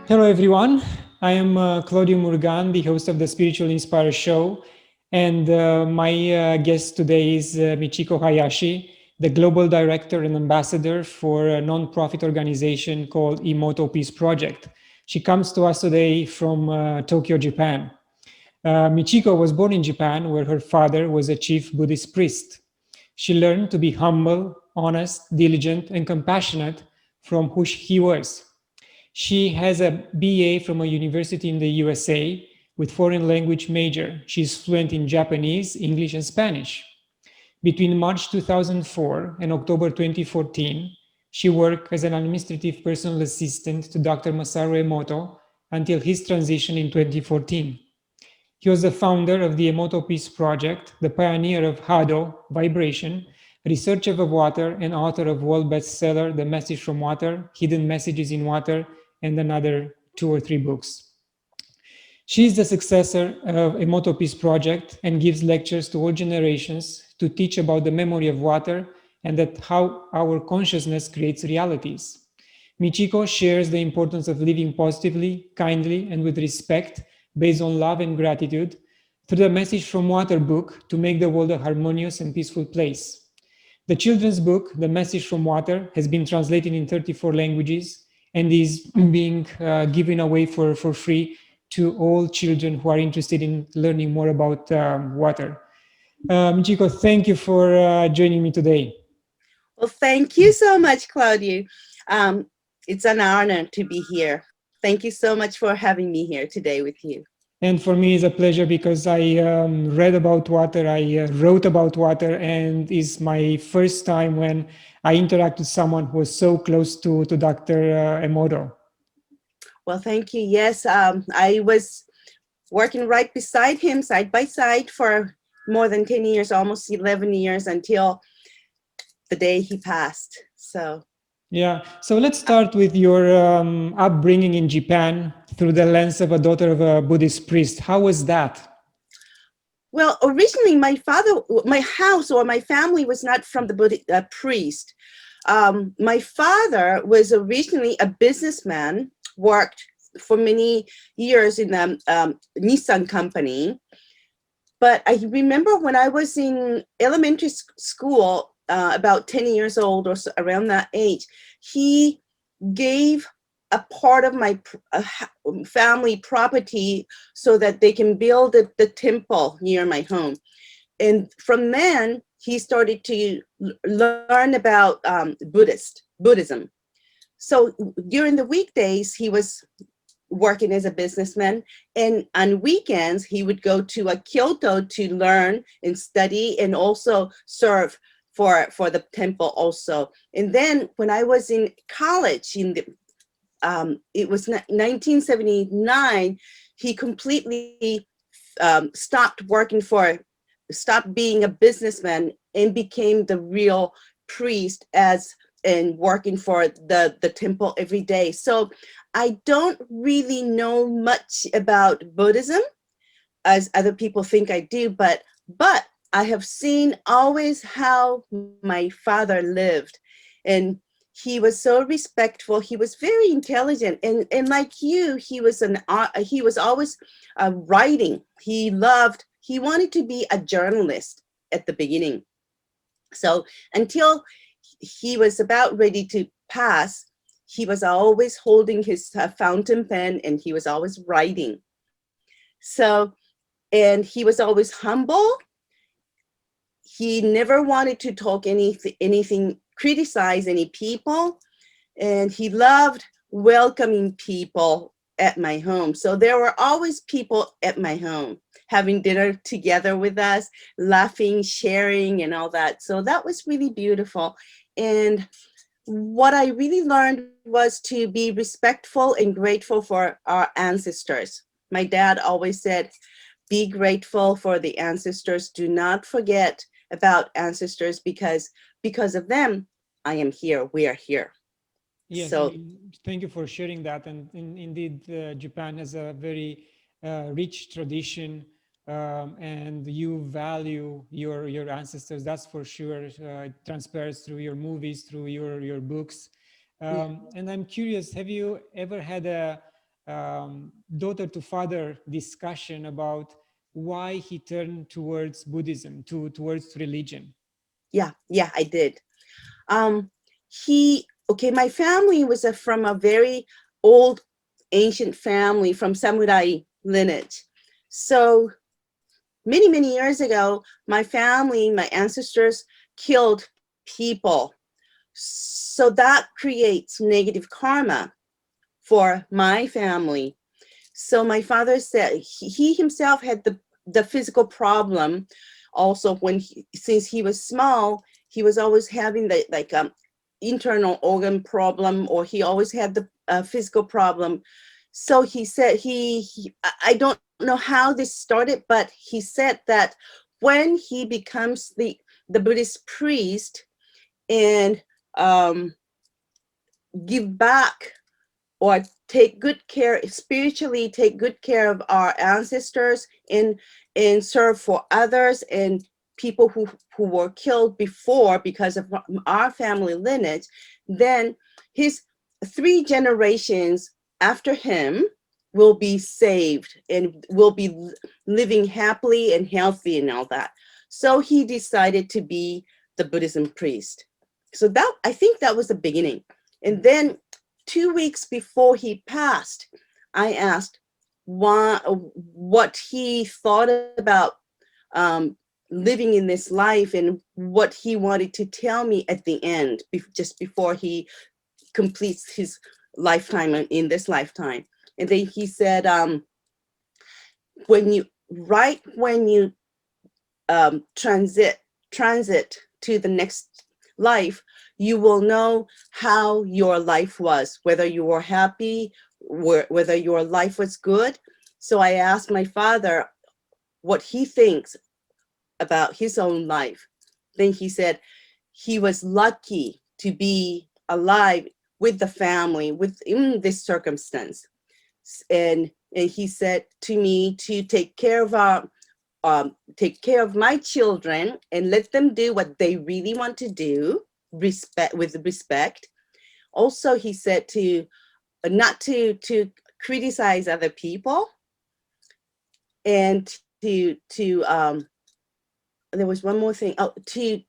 Hello, everyone. I am Claudiu Murgan, the host of the Spiritual Inspire Show. And my guest today is Michiko Hayashi, the Global Director and Ambassador for a nonprofit organization called Emoto Peace Project. She comes to us today from Tokyo, Japan. Michiko was born in Japan, where her father was a chief Buddhist priest. She learned to be humble, honest, diligent, and compassionate from who he was. She has a BA from a university in the USA with foreign language major. She's fluent in Japanese, English, and Spanish. Between March 2004 and October 2014, she worked as an administrative personal assistant to Dr. Masaru Emoto until his transition in 2014. He was the founder of the Emoto Peace Project, the pioneer of HADO, vibration, researcher of water, and author of world bestseller, The Message from Water, Hidden Messages in Water, and another 2 or 3 books. She is the successor of Emoto Peace Project and gives lectures to all generations to teach about the memory of water and that how our consciousness creates realities. Michiko shares the importance of living positively, kindly, and with respect based on love and gratitude through the Message from Water book to make the world a harmonious and peaceful place. The children's book, The Message from Water, has been translated in 34 languages and is being given away for free to all children who are interested in learning more about water. Michiko, thank you for joining me today. Well, thank you so much, Claudiu. Um, it's an honor to be here. Thank you so much for having me here today with you. And for me, it's a pleasure because I read about water, I wrote about water, and it's my first time when I interact with someone who was so close to Dr. Emoto. Well, thank you. Yes, I was working right beside him, side by side, for more than 10 years, almost 11 years, until the day he passed. So Yeah, so let's start with your upbringing in Japan through the lens of a daughter of a Buddhist priest. How was that? well, originally my house or my family was not from the Buddhist priest. My father was originally a businessman, worked for many years in the Nissan company. But I remember when I was in elementary school, about 10 years old or so, around that age, he gave a part of my family property so that they can build the temple near my home. And from then, he started to learn about Buddhism. So during the weekdays, he was working as a businessman, and on weekends he would go to a Kyoto to learn and study and also serve for the temple also. And then when I was in college in the it was 1979, he completely stopped being a businessman and became the real priest and working for the temple every day. So I don't really know much about Buddhism as other people think I do, but I have seen always how my father lived, and he was so respectful. He was very intelligent, and like you, he was always writing. He wanted to be a journalist at the beginning. So until he was about ready to pass, he was always holding his fountain pen, and he was always writing. So, and he was always humble. He never wanted to talk anything, criticize any people, and he loved welcoming people at my home. So there were always people at my home having dinner together with us, laughing, sharing, and all that. So that was really beautiful. And what I really learned was to be respectful and grateful for our ancestors. My dad always said, be grateful for the ancestors. Do not forget about ancestors, because of them, I am here. We are here. Yes, So thank you for sharing that. And indeed, Japan has a very rich tradition, and you value your ancestors. That's for sure. It transfers through your movies, through your books. yeah. And I'm curious, have you ever had daughter to father discussion about why he turned towards Buddhism, towards religion? Yeah, I did. Um, okay, my family was from a very old, ancient family from samurai lineage. So many years ago, my family, my ancestors killed people. So that creates negative karma for my family. So my father said he himself had the physical problem. Also, since he was small, he was always having the internal organ problem, or he always had the physical problem. So he said I don't know how this started, but he said that when he becomes the Buddhist priest and um, give back or take good care spiritually, take good care of our ancestors and serve for others and people who were killed before because of our family lineage, then his 3 generations after him will be saved and will be living happily and healthy and all that. So he decided to be the Buddhism priest. So that, I think that was the beginning. And then 2 weeks before he passed, I asked what he thought about um, living in this life and what he wanted to tell me at the end, just before he completes his lifetime in this lifetime. And then he said, when you transit to the next life, you will know how your life was, whether you were happy, whether your life was good. So I asked my father what he thinks about his own life. Then he said he was lucky to be alive with the family within this circumstance. And he said to me to take care of my children and let them do what they really want to do, with respect. Also, he said to not to criticize other people, and to there was one more thing. Oh, to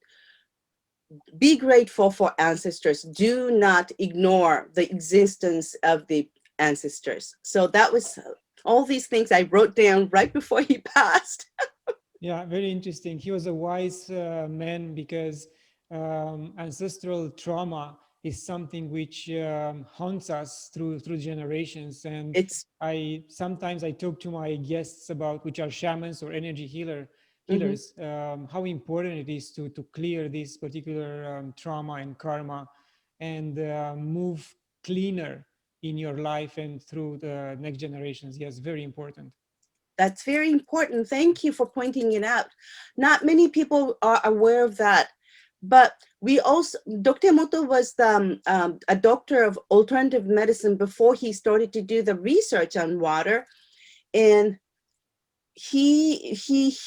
be grateful for ancestors. Do not ignore the existence of the ancestors. So that was all these things I wrote down right before he passed. Yeah, very interesting. He was a wise man because ancestral trauma is something which haunts us through generations. And It's I sometimes I talk to my guests about, which are shamans or energy mhm. healers, how important it is to clear this particular trauma and karma and move cleaner in your life and through the next generations. Yes, very important. That's very important. Thank you for pointing it out. Not many people are aware of that. But we also, Dr. Emoto was a doctor of alternative medicine before he started to do the research on water. And he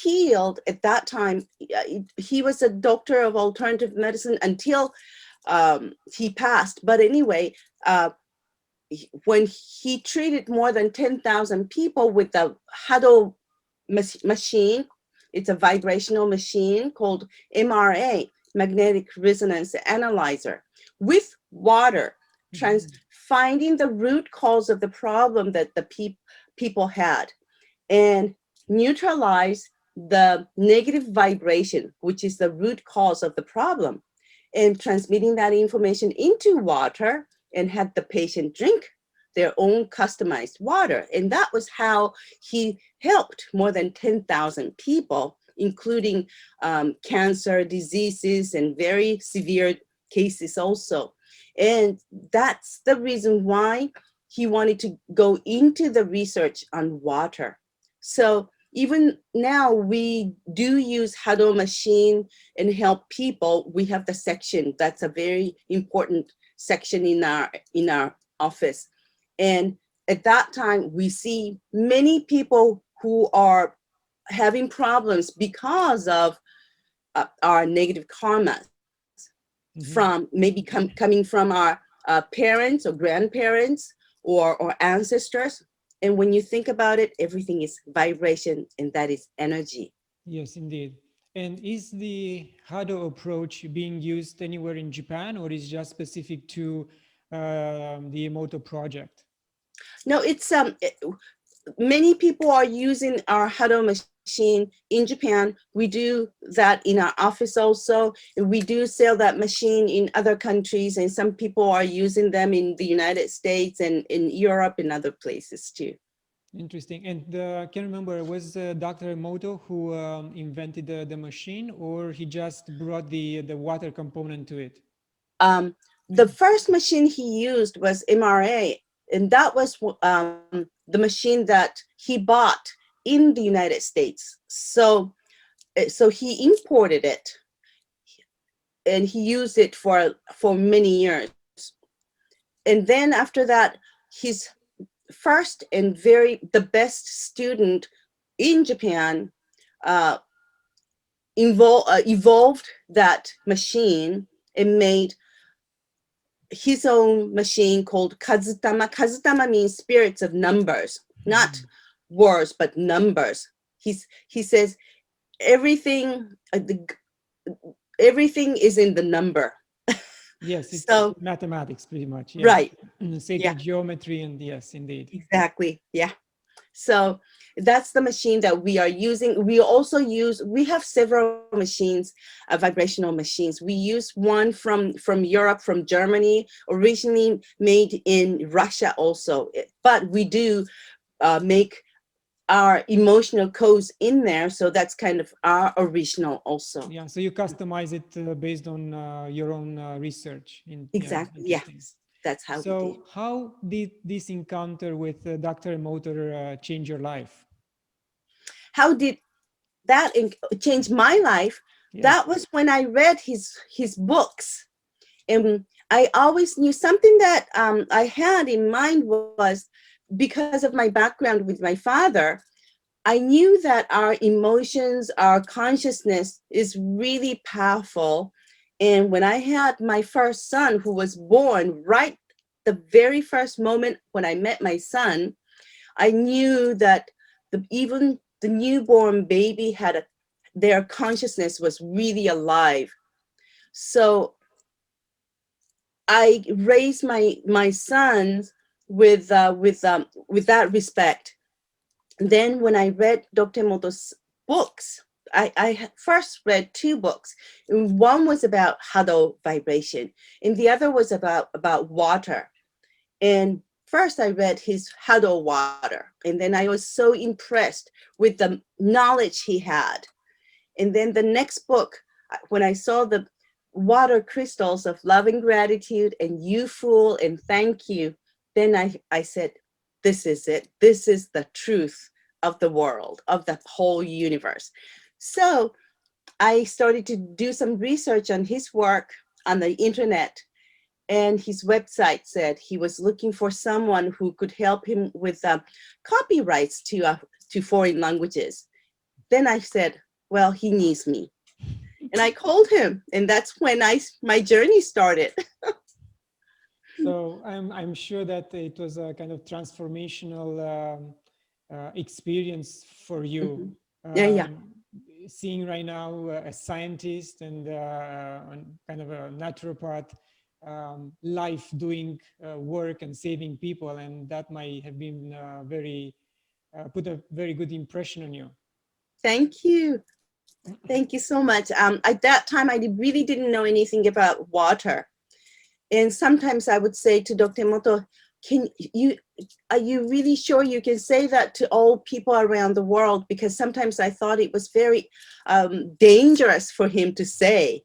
healed at that time. He was a doctor of alternative medicine until he passed. But anyway, when he treated more than 10,000 people with the HADO machine, it's a vibrational machine called MRA, magnetic resonance analyzer, with water, Mhm. finding the root cause of the problem that the people had, and neutralize the negative vibration, which is the root cause of the problem, and transmitting that information into water, and had the patient drink their own customized water. And that was how he helped more than 10,000 people, including cancer, diseases, and very severe cases also. And that's the reason why he wanted to go into the research on water. So even now we do use HADO machine and help people. We have the section that's a very important section in our office. And at that time, we see many people who are having problems because of our negative karmas from Mhm. maybe coming from our parents or grandparents, or ancestors. And when you think about it, everything is vibration, and that is energy. Yes, indeed. And is the HADO approach being used anywhere in Japan, or is just specific to the Emoto project? No, it's many people are using our HADO machine in Japan. We do that in our office also. We do sell that machine in other countries, and some people are using them in the United States and in Europe and other places too. Interesting. And can you remember, was Dr. Emoto who invented the machine, or he just brought the water component to it? Um, the first machine he used was MRA, and that was the machine that he bought in the United States. So he imported it, and he used it for many years. And then after that, his first and the best student in Japan uh, evolved that machine and made his own machine called Kazutama. Kazutama means spirits of numbers, not Mhm. words, but numbers. He says everything, everything is in the number. Yes, it's So, mathematics pretty much. Yes, right. Yeah, sacred geometry, and yes, indeed. exactly. Yeah. So that's the machine that we are using. We have several machines, vibrational machines. We use one from Europe, from Germany, originally made in Russia also. But we do make our emotional codes in there. So that's kind of our original also. Yeah, so you customize it based on your own research. Yeah, Exactly. Yeah. interesting. That's how we did. So, how did this encounter with Dr. Emoto change your life? How did that change my life? Yes. That was when I read his books. And I always knew something that I had in mind was, because of my background with my father, I knew that our emotions, our consciousness is really powerful. And when I had my first son, who was born right the very first moment when I met my son, I knew that even the newborn baby their consciousness was really alive. So I raised my sons with that respect. Then when I read Dr. Emoto's books, I first read two books. One was about HADO vibration, and the other was about water. And first I read his HADO water, and then I was so impressed with the knowledge he had. And then the next book, when I saw the water crystals of love and gratitude and you fool and thank you, then I said, this is it. This is the truth of the world, of the whole universe. So I started to do some research on his work on the internet. And his website said he was looking for someone who could help him with copyrights to foreign languages. Then I said, well, he needs me. And I called him, and that's when my journey started. So I'm sure that it was a kind of transformational experience for you. Mhm. Yeah, yeah. Um, Seeing right now a scientist and kind of a naturopath life doing work and saving people, and that might have been very put a very good impression on you. Thank you. Thank you so much. At that time, I really didn't know anything about water. And sometimes I would say to Dr. Emoto, can you, are you really sure you can say that to all people around the world? Because sometimes I thought it was very dangerous for him to say.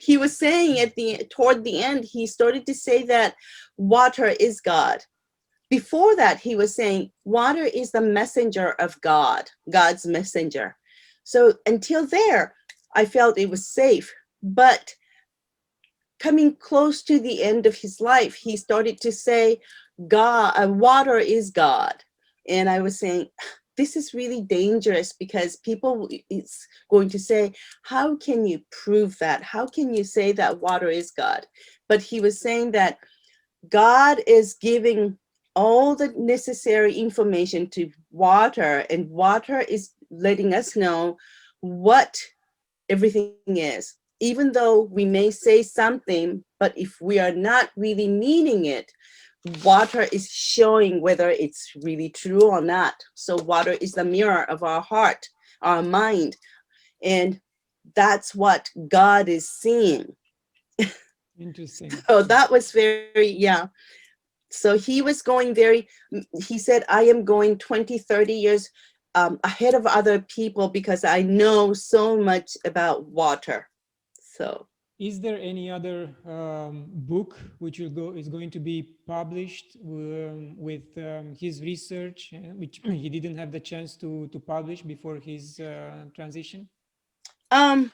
He was saying toward the end, he started to say that water is God. Before that, he was saying water is the messenger of God, God's messenger. So until there, I felt it was safe. But coming close to the end of his life, he started to say, God, water is God. And I was saying, this is really dangerous because people is going to say, how can you prove that? How can you say that water is God? But he was saying that God is giving all the necessary information to water, and water is letting us know what everything is. Even though we may say something, but if we are not really meaning it, water is showing whether it's really true or not. So water is the mirror of our heart, our mind, and that's what God is seeing. Interesting. So that was very, yeah. So he was going very, he said, I am going 20, 30 years ahead of other people because I know so much about water. So, Is there any other book which is going to be published with his research, which he didn't have the chance to publish before his transition? um,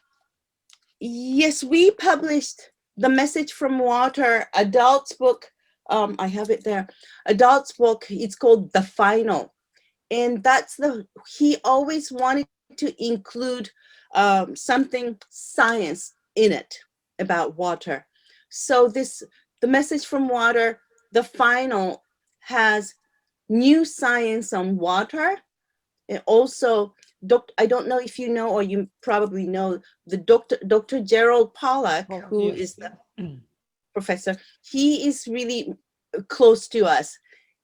yes, we published the Message from Water adults book. I have it there. Adults book. It's called The Final, and that's the, he always wanted to include something science in it about water. So this, the Message from Water, The Final, has new science on water. And also, I don't know if you know, or you probably know, the Dr. Gerald Pollack, Oh, who yes. is the professor. He is really close to us,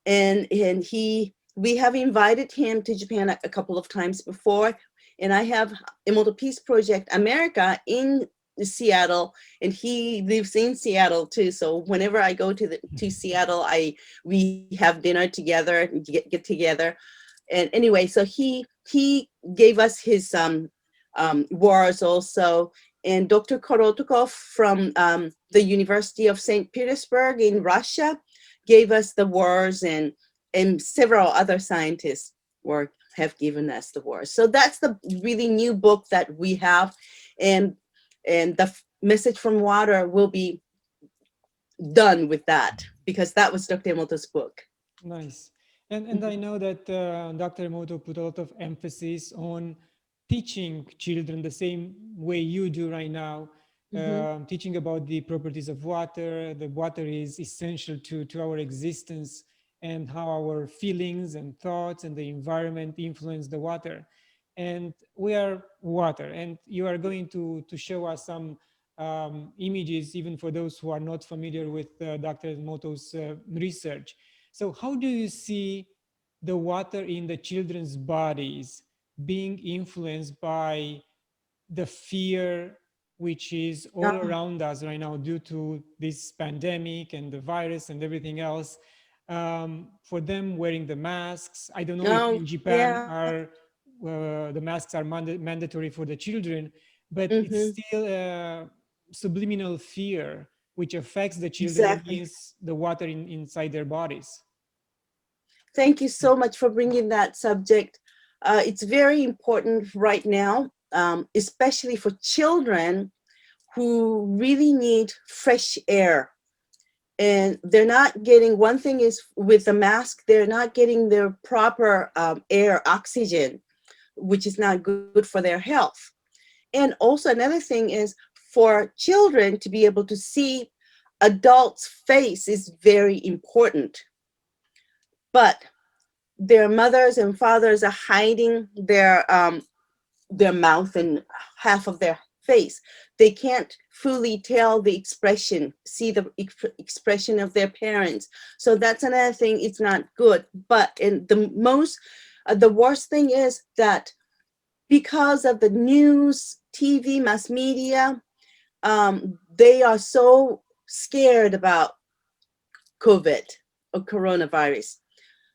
and he, we have invited him to Japan a couple of times before, and I have Emoto Peace Project America in Seattle, and he lives in Seattle too. So whenever I go to Seattle, we have dinner together and get together. And anyway, so he gave us his words also. And Dr. Korotokov from the University of St. Petersburg in Russia gave us the words, and several other scientists have given us the words. So that's the really new book that we have, and the Message from Water will be done with that, because that was Dr. Emoto's book. Nice. And I know that Dr. Emoto put a lot of emphasis on teaching children the same way you do right now, Mm-hmm. teaching about the properties of water. The water is essential to our existence, and how our feelings and thoughts and the environment influence the water. And we are water. And you are going to show us some images, even for those who are not familiar with Dr. Emoto's research. So how do you see the water in the children's bodies being influenced by the fear which is all Oh, around us right now due to this pandemic and the virus and everything else? For them wearing the masks, I don't know if oh in Japan yeah. are the masks are mandatory for the children, but it's Mm-hmm. still a subliminal fear which affects the children Exactly. against the water inside their bodies. Thank you so much for bringing that subject. It's very important right now, especially for children who really need fresh air. And they're not getting, one thing is with the mask, they're not getting their proper air, oxygen, which is not good for their health. And also, another thing is for children to be able to see adults' face is very important. But their mothers and fathers are hiding their mouth and half of their face. They can't fully tell the expression, see the expression of their parents. So that's another thing. It's not good. But in the worst thing is that because of the news, TV, mass media, they are so scared about COVID or coronavirus.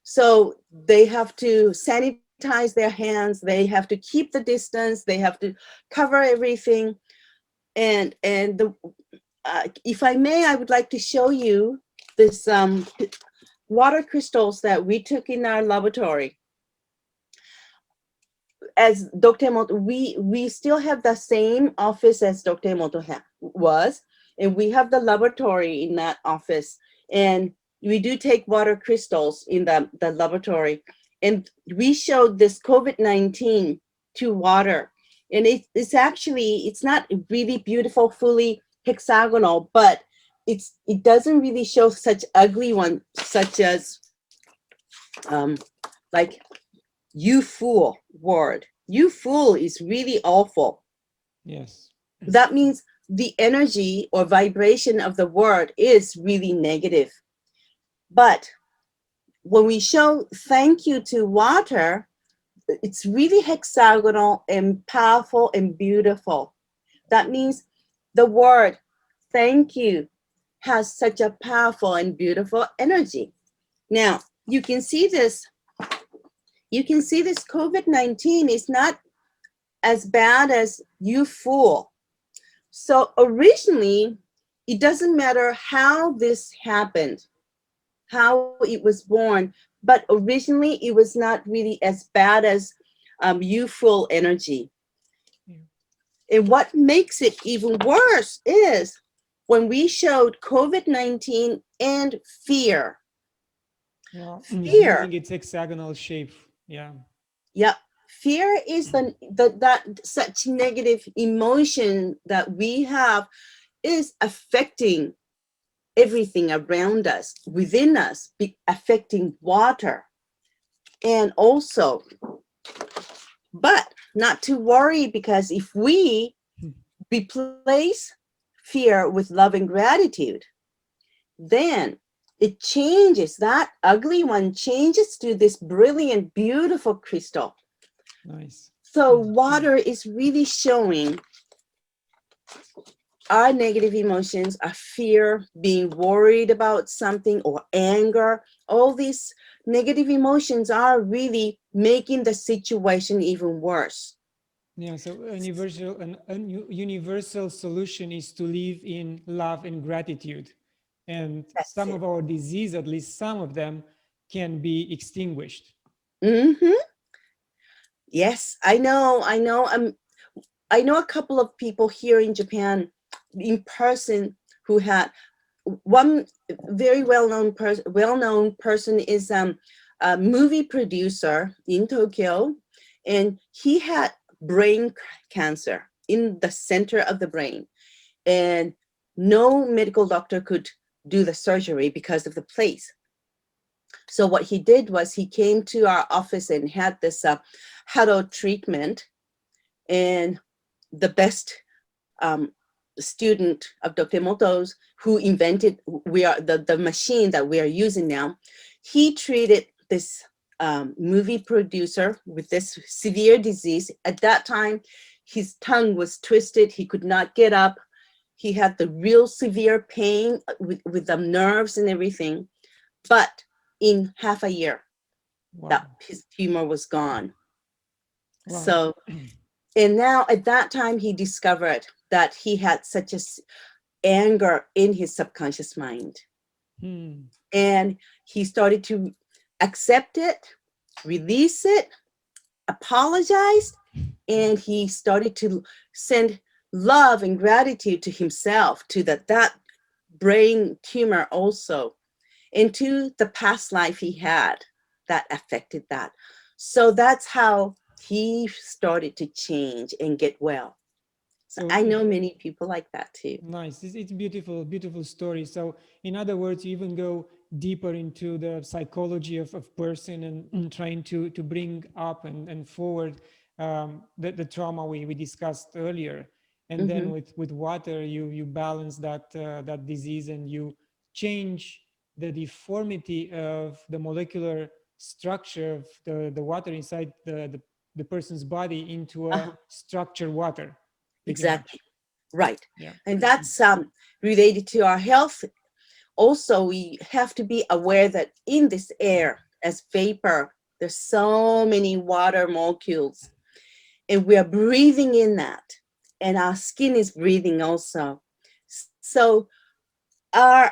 So they have to sanitize their hands, they have to keep the distance, they have to cover everything. And if I may, I would like to show you this water crystals that we took in our laboratory. As Dr. Emoto, we still have the same office as Dr. Emoto was, and we have the laboratory in that office, and we do take water crystals in the laboratory, and we showed this COVID-19 to water, and it's actually, it's not really beautiful, fully hexagonal, but it doesn't really show such ugly one, such as um, like you fool word. You fool is really awful. Yes. That means the energy or vibration of the word is really negative. But when we show thank you to water, it's really hexagonal and powerful and beautiful. That means the word thank you has such a powerful and beautiful energy. Now, you can see this COVID-19 is not as bad as you fool. So originally, it doesn't matter how this happened, how it was born, but originally it was not really as bad as youthful energy. Yeah. And what makes it even worse is when we showed COVID-19 and fear. Yeah. It's Fear, losing its hexagonal shape. Yeah. yep. Fear is that such negative emotion that we have is affecting everything around us, within us, affecting water. And also, but not to worry, because if we replace fear with love and gratitude, then it changes, that ugly one changes to this brilliant, beautiful crystal. Nice. So water is really showing our negative emotions, our fear, being worried about something, or anger. All these negative emotions are really making the situation even worse. Yeah, so universal solution is to live in love and gratitude. And That's some it. of our disease, at least some of them, can be extinguished. Hmm. Yes, I know. I know a couple of people here in Japan, in person, who had one very well-known person is a movie producer in Tokyo, and he had brain cancer in the center of the brain, and no medical doctor could do the surgery because of the place. So what he did was he came to our office and had this HADO treatment, and the best student of Dr. Emoto's, who invented the machine that we are using now, he treated this movie producer with this severe disease. At that time, his tongue was twisted. He could not get up. He had the real severe pain with the nerves and everything. But in half a year, that Wow. his tumor was gone. Wow. So, and now at that time, he discovered that he had such a anger in his subconscious mind. Hmm. And he started to accept it, release it, apologize, and he started to send love and gratitude to himself, to that brain tumor also, and to the past life he had that affected that. So that's how he started to change and get well. So So I know many people like that too. nice. It's beautiful, beautiful story. So in other words, you even go deeper into the psychology of person and trying to bring up and forward the trauma we discussed earlier. And then Hmm. with water, you balance that disease, and you change the deformity of the molecular structure of the water inside the person's body into a Uh-huh. structured water, pretty Exactly. much. Right. Yeah. And that's related to our health. Also, we have to be aware that in this air, as vapor, there's so many water molecules, and we are breathing in that. And our skin is breathing also. So our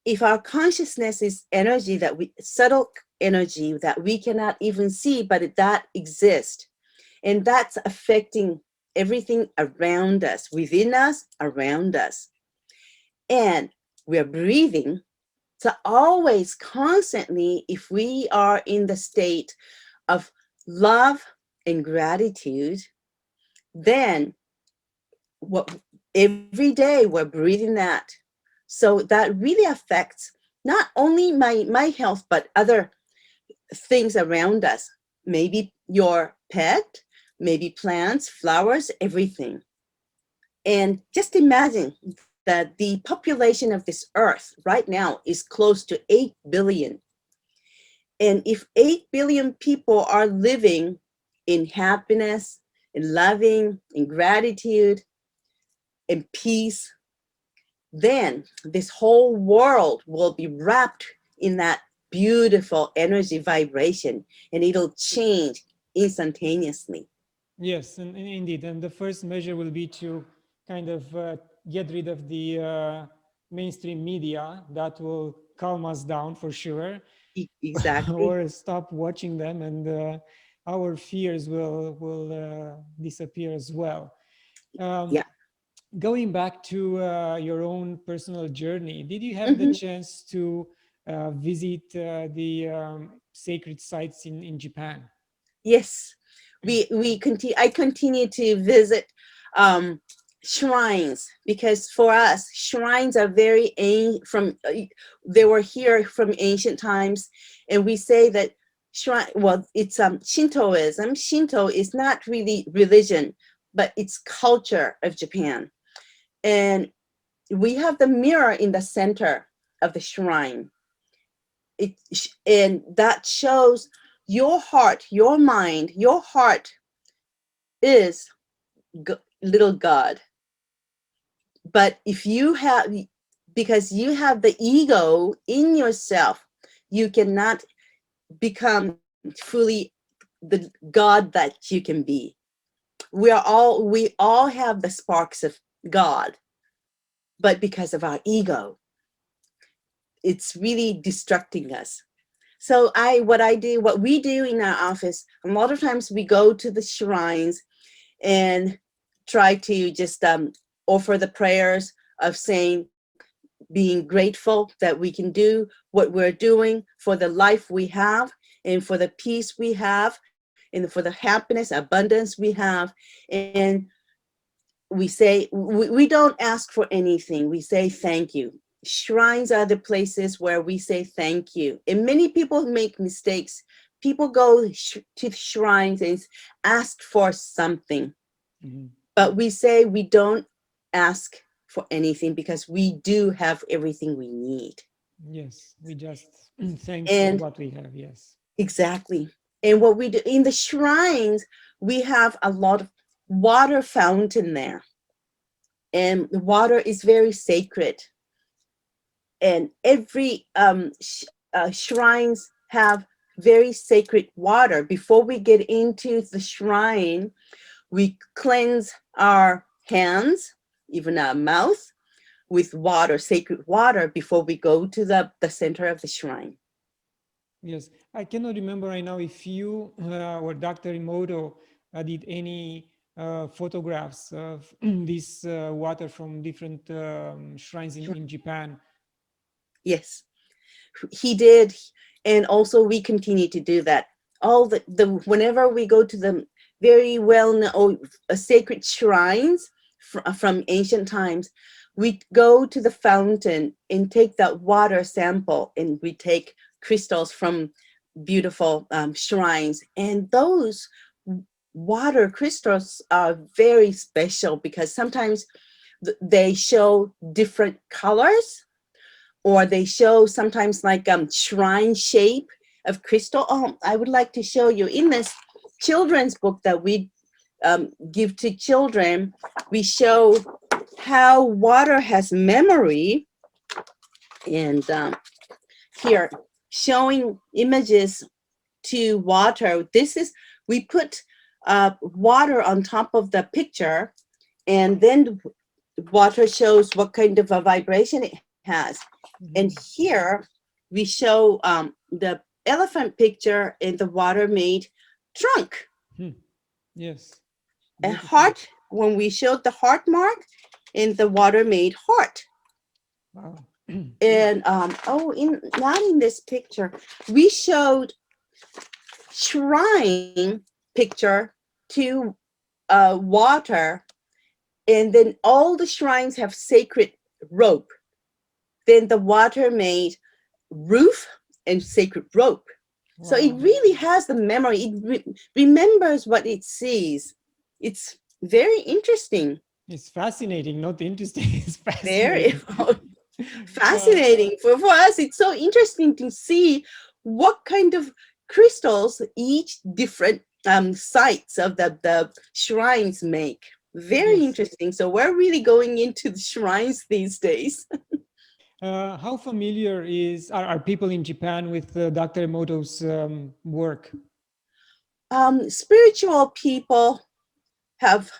if our consciousness is energy, that we subtle energy that we cannot even see, but that exists, and that's affecting everything around us, within us, around us. And we're breathing. So always, constantly, if we are in the state of love and gratitude, then what every day we're breathing that. So that really affects not only my health, but other things around us. Maybe your pet, maybe plants, flowers, everything. And just imagine that the population of this earth right now is close to 8 billion. And if 8 billion people are living in happiness, in loving, in gratitude, in peace, then this whole world will be wrapped in that beautiful energy vibration, and it'll change instantaneously. Yes, and indeed. And the first measure will be to kind of get rid of the mainstream media that will calm us down for sure, Exactly. or stop watching them, and our fears will disappear as well. Um, Yeah. Going back to your own personal journey, did you have the Mhm. chance to visit the sacred sites in Japan? Yes, we continue. I continue to visit um, shrines, because for us, shrines are very from. They were here from ancient times, and we say that shrine. Well, it's Shintoism. Shinto is not really religion, but it's culture of Japan, and we have the mirror in the center of the shrine. And that shows your heart, your mind, your heart is little God. But if you have, because you have the ego in yourself, you cannot become fully the God that you can be. We all have the sparks of God, but because of our ego, it's really destructing us. So what we do in our office, a lot of times we go to the shrines and try to just offer the prayers of saying, being grateful that we can do what we're doing for the life we have, and for the peace we have, and for the happiness, abundance we have. And we don't ask for anything. We say thank you. Shrines are the places where we say thank you. And many people make mistakes. People go to shrines and ask for something, Mhm. but we say we don't ask for anything because we do have everything we need. Yes, we just thank for And what we have. Yes. exactly. And what we do in the shrines, we have a lot of water fountain there. And the water is very sacred. And every shrines have very sacred water. Before we get into the shrine, we cleanse our hands, even our mouth, with water, sacred water, before we go to the center of the shrine. Yes, I cannot remember right now if you or Dr. Emoto did any photographs of this water from different shrines in Japan. Yes, he did. And also we continue to do that. All the whenever we go to the very well known sacred shrines from ancient times, we go to the fountain and take that water sample, and we take crystals from beautiful shrines. And those water crystals are very special because sometimes they show different colors, or they show sometimes like shrine shape of crystal. Oh, I would like to show you in this children's book that we give to children. We show how water has memory, and here showing images to water. This is, we put water on top of the picture, and then water shows what kind of a vibration it has. And Mhm. here we show the elephant picture in the water made trunk. Hmm. Yes, A beautiful. heart, when we showed the heart mark in the water made heart. Wow. And in not in this picture, we showed shrine picture to water, and then all the shrines have sacred rope. then the water made roof and sacred rope. So it Wow. really has the memory. It remembers what it sees. It's very interesting. It's fascinating, not interesting. It's Very fascinating. Uh, fascinating. For us, it's so interesting to see what kind of crystals each different sites of the shrines make. Very yes. interesting. So we're really going into the shrines these days. How familiar are people in Japan with Dr. Emoto's work? Spiritual people have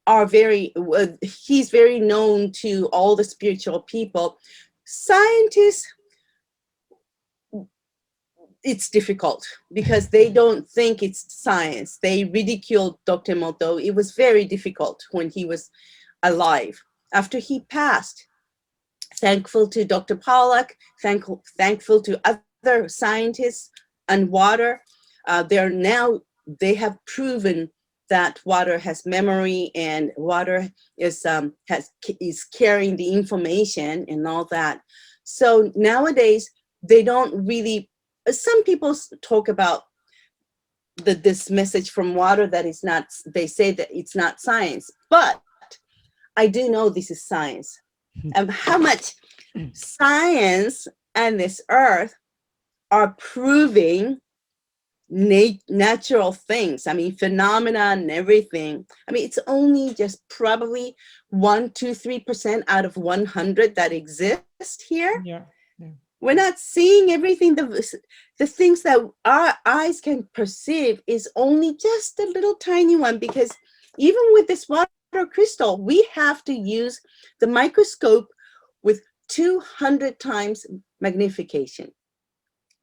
are very he's very known to all the spiritual people. Scientists, it's difficult because they don't think it's science. They ridiculed Dr. Emoto. It was very difficult when he was alive. After he passed, thankful to Dr. Pollack, thankful to other scientists and water, they have proven that water has memory and water is carrying the information and all that. So nowadays they don't really. Some people talk about this message from water that is not. They say that it's not science, but I do know this is science. How much science and this earth are proving natural things. I mean, phenomena and everything. I mean, it's only just probably 1, 2, 3% out of 100 that exist here. Yeah. Yeah. We're not seeing everything. The things that our eyes can perceive is only just a little tiny one, because even with this water crystal, we have to use the microscope with 200 times magnification.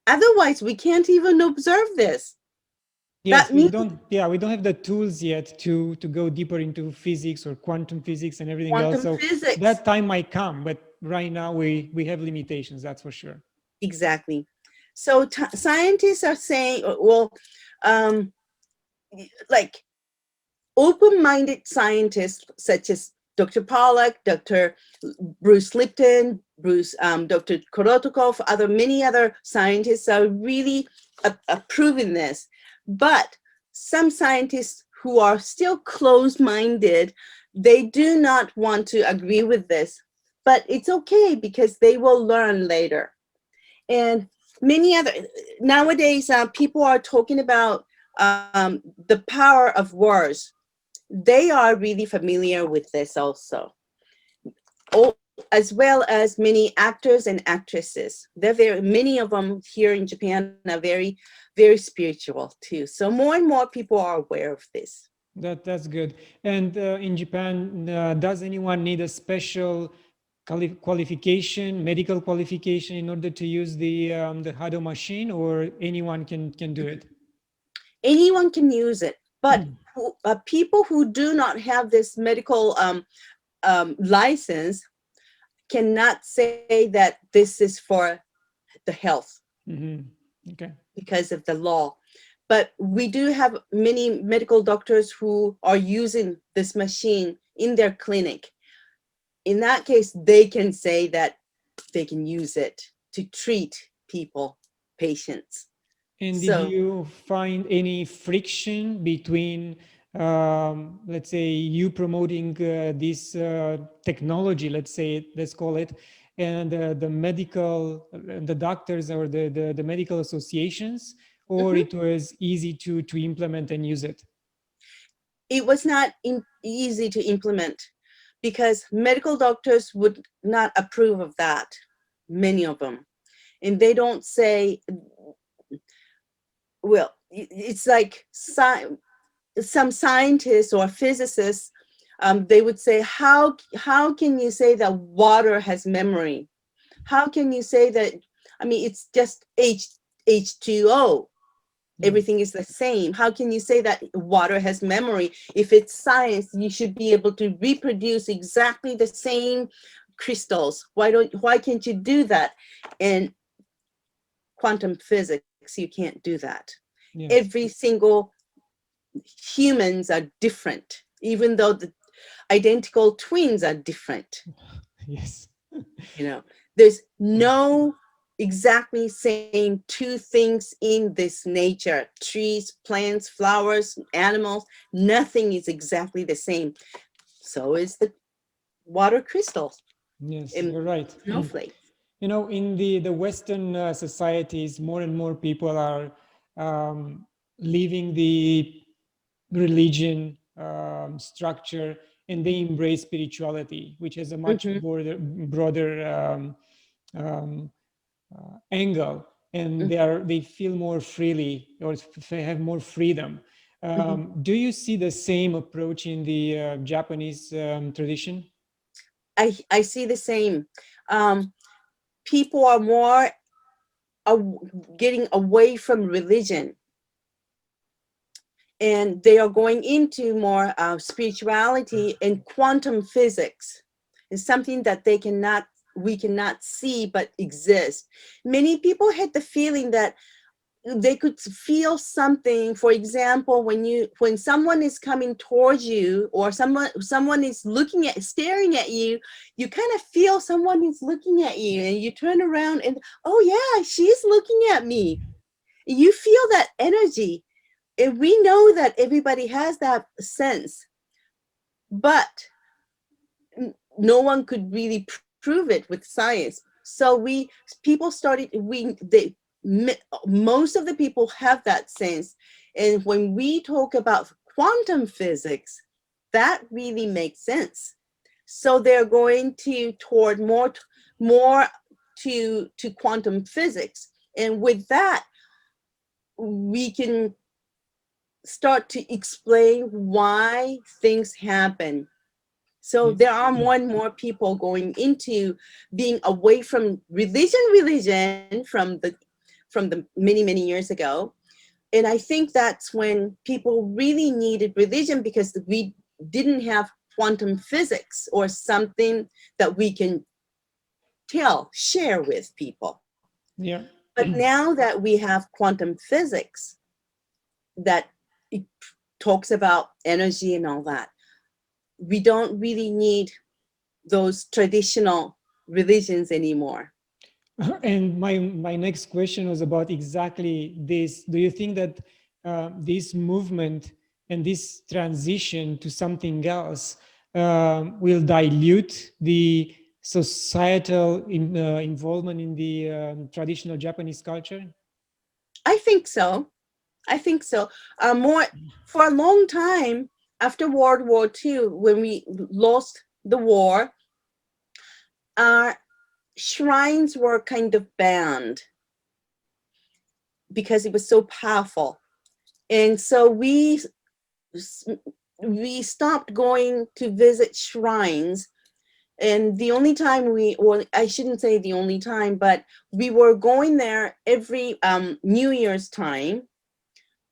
Otherwise, we can't even observe this. Yes, That we means don't. Yeah, we don't have the tools yet to go deeper into physics or quantum physics and everything else. quantum So physics. that time might come, but right now we have limitations. That's for sure. Exactly. So scientists are saying, well, um, like open-minded scientists such as Dr. Pollack, Dr. Bruce Lipton, Dr. Korotokov, many other scientists are really approving this. But some scientists who are still closed-minded, they do not want to agree with this. But it's okay because they will learn later. And many other nowadays, people are talking about the power of words. They are really familiar with this also, as well as many actors and actresses. They're very many of them here in Japan are very spiritual too. So more and more people are aware of this. That's good. And in Japan, does anyone need a special qualification, medical qualification, in order to use the HADO machine, or anyone can do it? Anyone can use it, but Mm. people who do not have this medical license cannot say that this is for the health Mhm. Okay. because of the law. But we do have many medical doctors who are using this machine in their clinic. In that case, they can say that they can use it to treat people, patients. And did So you find any friction between, let's say, you promoting this technology, let's call it, and the medical, the doctors or the medical associations, or mhm. it was easy to implement and use it? It was not easy to implement because medical doctors would not approve of that, many of them. And they don't say, well, it's like some scientists or physicists, they would say, how can you say that water has memory? How can you say that? I mean, it's just H2O. Yes. Everything is the same. How can you say that water has memory? If it's science, you should be able to reproduce exactly the same crystals. Why can't you do that? In quantum physics, you can't do that. Yes. Every single humans are different, even though the identical twins are different. Yes. You know, There's no exactly same two things in this nature. Trees, plants, flowers, animals, nothing is exactly the same. So is the water crystals Yes, and you're right. And snowflakes. in the Western societies, more and more people are leaving the religion structure, and they embrace spirituality, which has a much Mm-hmm, broader um, angle, and mm-hmm, they feel more freely, or have more freedom. mm-hmm. Do you see the same approach in the Japanese tradition? I see the same. Um, People are more getting away from religion, and they are going into more spirituality and quantum physics. It's something that we cannot see but exist. Many people had the feeling that they could feel something. For example, when someone is coming towards you, or someone is staring at you, you kind of feel someone is looking at you, and you turn around and, oh yeah, she's looking at me. You feel that energy. And we know that everybody has that sense, but no one could really prove it with science. So people started, most of the people have that sense. And when we talk about quantum physics, that really makes sense. So they're going to toward more to quantum physics. And with that, we can start to explain why things happen. So Yeah. there are more and more people going into being away from religion from the many years ago. And I think that's when people really needed religion, because we didn't have quantum physics or something that we can share with people. Yeah. But now that we have quantum physics that it talks about energy and all that, we don't really need those traditional religions anymore. And my next question was about exactly this. Do you think that this movement and this transition to something else will dilute the societal involvement in the traditional Japanese culture? I think so. I think so. More for a long time after World War II, when we lost the war, our shrines were kind of banned because it was so powerful, and so we stopped going to visit shrines. And the only time or I shouldn't say the only time, but we were going there every New Year's time.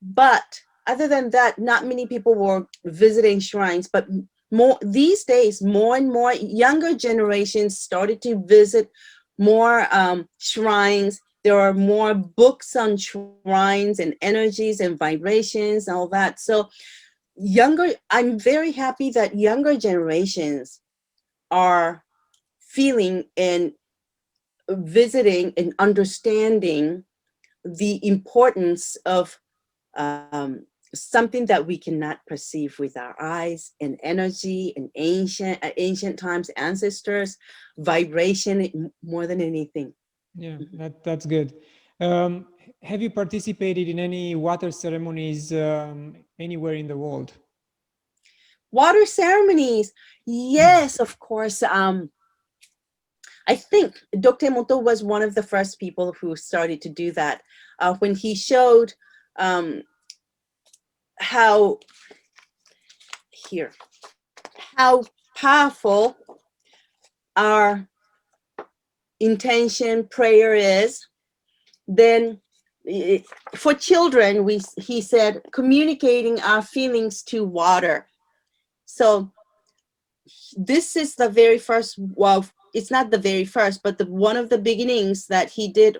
But other than that, not many people were visiting shrines. But more these days, more and more younger generations started to visit more shrines. There are more books on shrines and energies and vibrations, and all that. So I'm very happy that younger generations are feeling and visiting and understanding the importance of something that we cannot perceive with our eyes, and energy, and ancient times, ancestors, vibration, more than anything. Yeah, Mhm. that's good. Um, have you participated in any water ceremonies anywhere in the world? Water ceremonies, yes, of course. I think Dr. Emoto was one of the first people who started to do that, when he showed um, how here how powerful our intention prayer is. Then for children, he said communicating our feelings to water. So this is the very first, well, it's not the very first, but one of the beginnings that he did,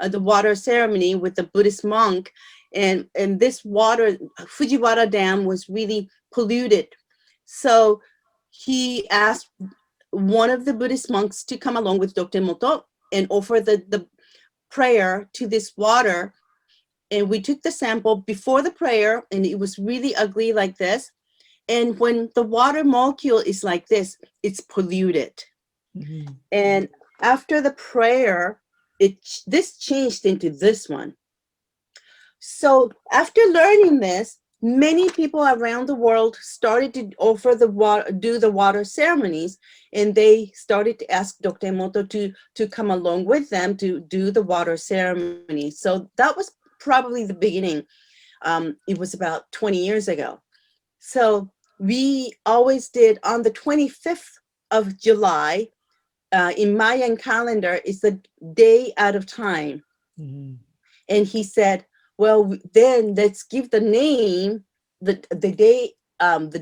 the water ceremony with the Buddhist monk. And this water, Fujiwara Dam, was really polluted. So he asked one of the Buddhist monks to come along with Dr. Emoto and offer the prayer to this water. And we took the sample before the prayer, and it was really ugly like this. And when the water molecule is like this, it's polluted. Mm-hmm. And after the prayer, this changed into this one. So after learning this, many people around the world started to offer the water, do the water ceremonies, and they started to ask Dr. Emoto to come along with them to do the water ceremony. So that was probably the beginning. It was about 20 years ago. So we always did on the 25th of July, in Mayan calendar, is the day out of time. Mm-hmm. And he said, well, then let's give the name, the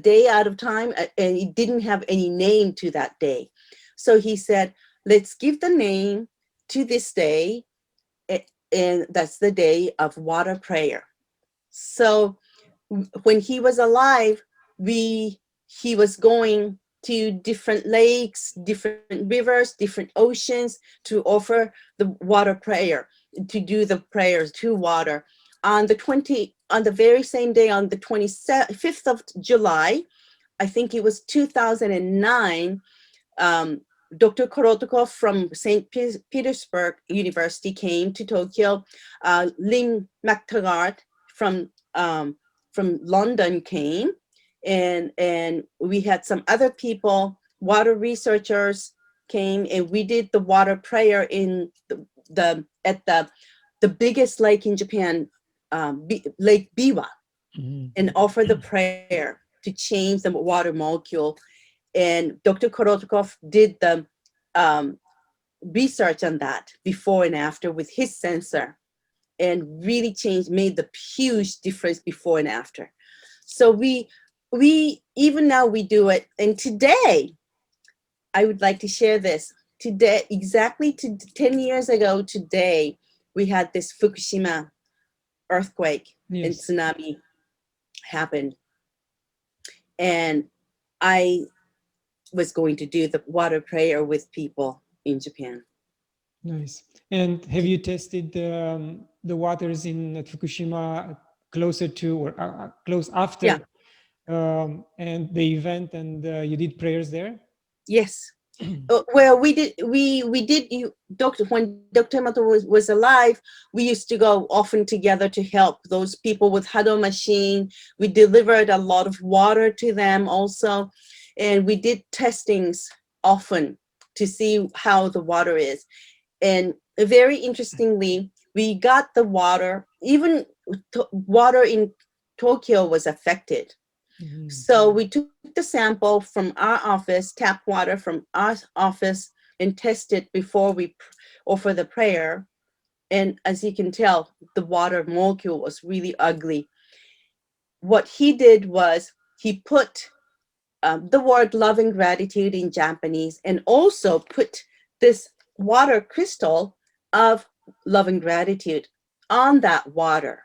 day out of time, and he didn't have any name to that day. So he said, let's give the name to this day, and that's the day of water prayer. So when he was alive, he was going to different lakes, different rivers, different oceans to offer the water prayer, to do the prayers to water. On the very same day, on the 25th of July, I think it was 2009, Dr. Korotokov from St. Petersburg University came to Tokyo. Lim McTaggart from London came, and we had some other people, water researchers came, and we did the water prayer in the biggest lake in Japan, Lake Biwa, Mm-hmm. and offer the prayer to change the water molecule. And Dr. Korotokov did the research on that before and after with his sensor, and really changed, made the huge difference before and after. So we even now we do it. And today, I would like to share this. Today, exactly 10 years ago today, we had this Fukushima earthquake and Yes. tsunami happened. And I was going to do the water prayer with people in Japan. Nice. And have you tested the waters in Fukushima closer to or close Yeah, after and the event, and you did prayers there? yes. Well, we did you Dr. When Dr. Emoto was alive, we used to go often together to help those people with HADO machine. We delivered a lot of water to them also, and we did testings often to see how the water is. And very interestingly, we got the water, even water in Tokyo was affected. Mm-hmm. So we took the sample from our office, tap water from our office, and tested before we offer the prayer. And as you can tell, the water molecule was really ugly. What he did was he put the word love and gratitude in Japanese, and also put this water crystal of love and gratitude on that water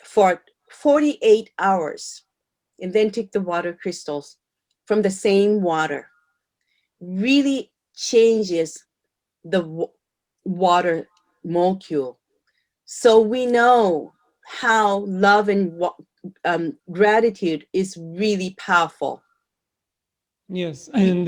for 48 hours, and then took the water crystals from the same water. Really changes the water molecule. So we know how love and gratitude is really powerful. Yes, and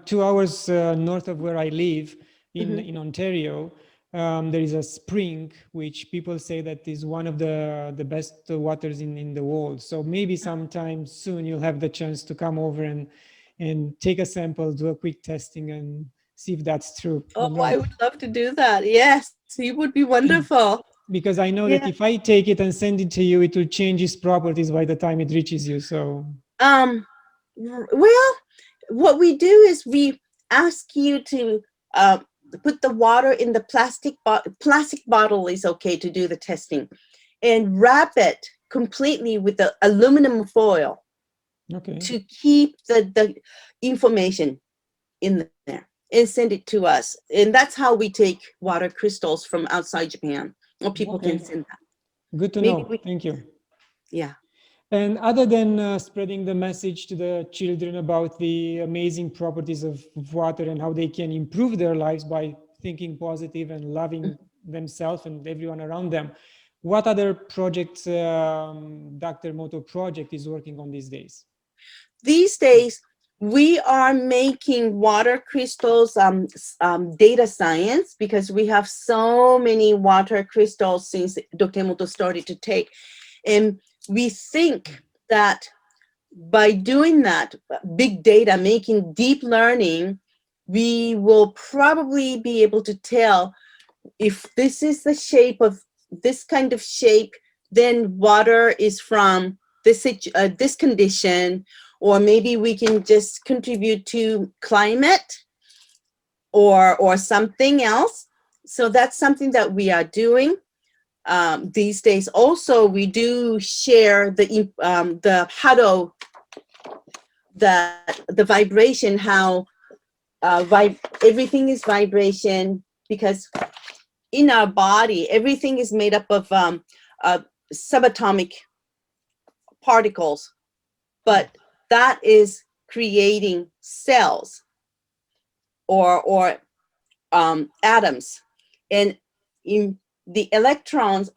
2 hours north of where I live Mhm. in Ontario, there is a spring which people say that is one of the best waters in the world. So maybe sometime soon you'll have the chance to come over and take a sample, do a quick testing, and see if that's true Oh, or I not. would love to do that. Yes, it would be wonderful. Because I know that Yeah. if I take it and send it to you, it will change its properties by the time it reaches you. So Um, well, what we do is we ask you to uh, put the water in the plastic bottle is okay to do the testing, and wrap it completely with the aluminum foil okay, to keep the information in there, and send it to us. And that's how we take water crystals from outside Japan, or people can okay, send that. good to Maybe know. we, Thank you. yeah. And other than spreading the message to the children about the amazing properties of water and how they can improve their lives by thinking positive and loving themselves and everyone around them, what other projects Dr. Moto Project is working on these days? These days, we are making water crystals data science, because we have so many water crystals since Dr. Emoto started to take. And we think that by doing that, big data, making deep learning, we will probably be able to tell if this is the shape of this kind of shape, then water is from this condition, or maybe we can just contribute to climate or something else. So that's something that we are doing these days. Also, we do share the HADO, the vibration, how everything is vibration, because in our body, everything is made up of subatomic particles, but that is creating cells or atoms. And in the electrons,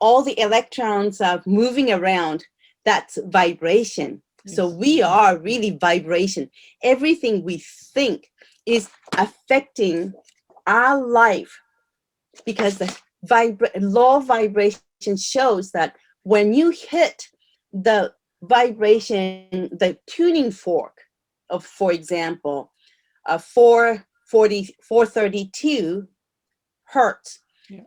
all the electrons are moving around, that's vibration. So we are really vibration. Everything we think is affecting our life, because the law of vibration shows that when you hit the vibration, the tuning fork of, for example, 432 hertz,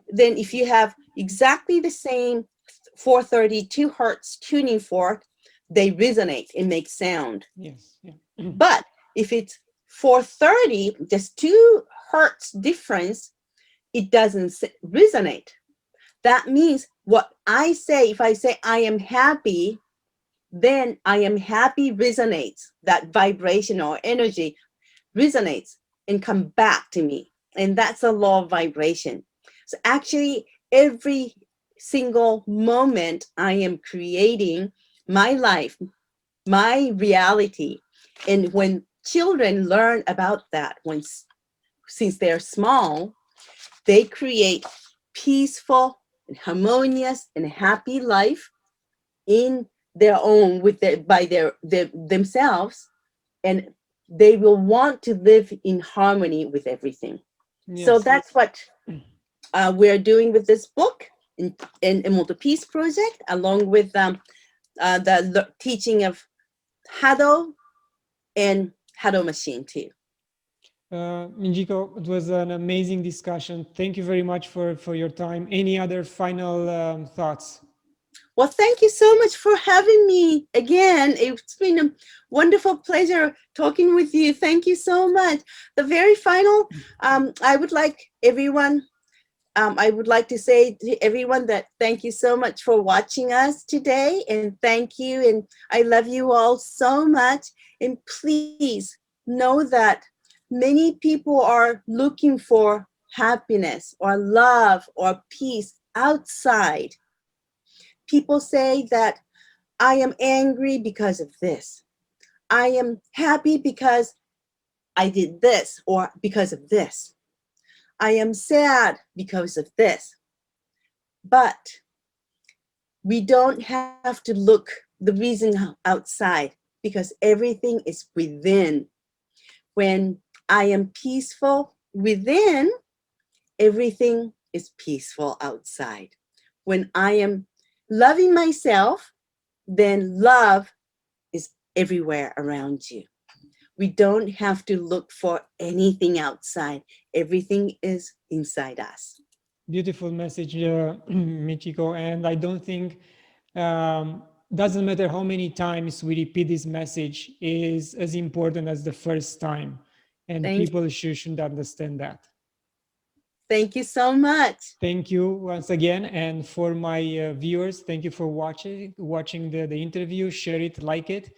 then if you have exactly the same 432 hertz tuning fork, they resonate and make sound. Yes. Yeah. But if it's 430, just 2 hertz difference, it doesn't resonate. That means what I say, if I say I am happy, then I am happy resonates. That vibration or energy resonates and come back to me. And that's a law of vibration. So actually, every single moment I am creating my life, my reality. And when children learn about that, since they're small, they create peaceful and harmonious and happy life in their own, with by themselves, and they will want to live in harmony with everything. So that's what we're doing with this book in Emoto Peace Project, along with the teaching of HADO and HADO machine too. Michiko, it was an amazing discussion. Thank you very much for your time. Any other final thoughts? Well, thank you so much for having me again. It's been a wonderful pleasure talking with you. Thank you so much. The very final, I would like everyone, I would like to say to everyone that thank you so much for watching us today, and thank you, and I love you all so much. And please know that many people are looking for happiness or love or peace outside. People say that I am angry because of this. I am happy because I did this or because of this. I am sad because of this. But we don't have to look the reason outside, because everything is within. When I am peaceful within, everything is peaceful outside. When I am loving myself, then love is everywhere around you. We don't have to look for anything outside. Everything is inside us. Beautiful message, Michiko. And I don't think doesn't matter how many times we repeat this message is as important as the first time. And people should understand that. Thank you so much. Thank you once again. And for my viewers, thank you for watching the interview. Share it, like it.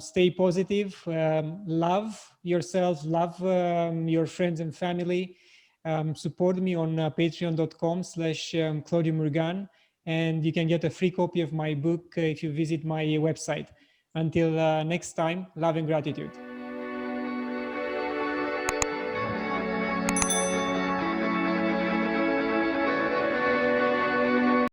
Stay positive. Love yourself. Love your friends and family. Support me on patreon.com/claudiumurgan. And you can get a free copy of my book if you visit my website. Until next time, love and gratitude.